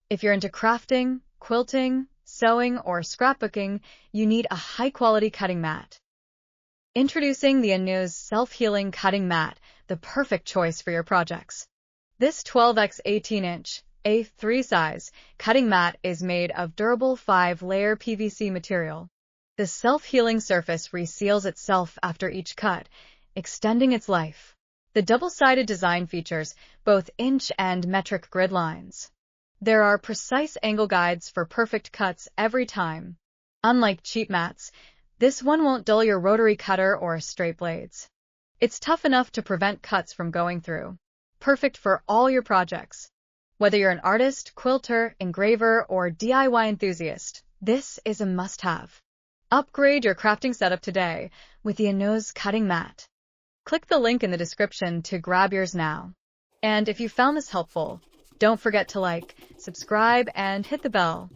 If you're into crafting, quilting, sewing, or scrapbooking, you need a high-quality cutting mat. Introducing the Aneuzs Self-Healing Cutting Mat, the perfect choice for your projects. This 12x 18-inch A3 size cutting mat is made of durable 5-layer PVC material. The self-healing surface reseals itself after each cut, extending its life. The double-sided design features both inch and metric grid lines. There are precise angle guides for perfect cuts every time. Unlike cheap mats, this one won't dull your rotary cutter or straight blades. It's tough enough to prevent cuts from going through. Perfect for all your projects. Whether you're an artist, quilter, engraver, or DIY enthusiast, this is a must-have. Upgrade your crafting setup today with the Aneuzs cutting mat. Click the link in the description to grab yours now. And if you found this helpful, don't forget to like, subscribe, and hit the bell.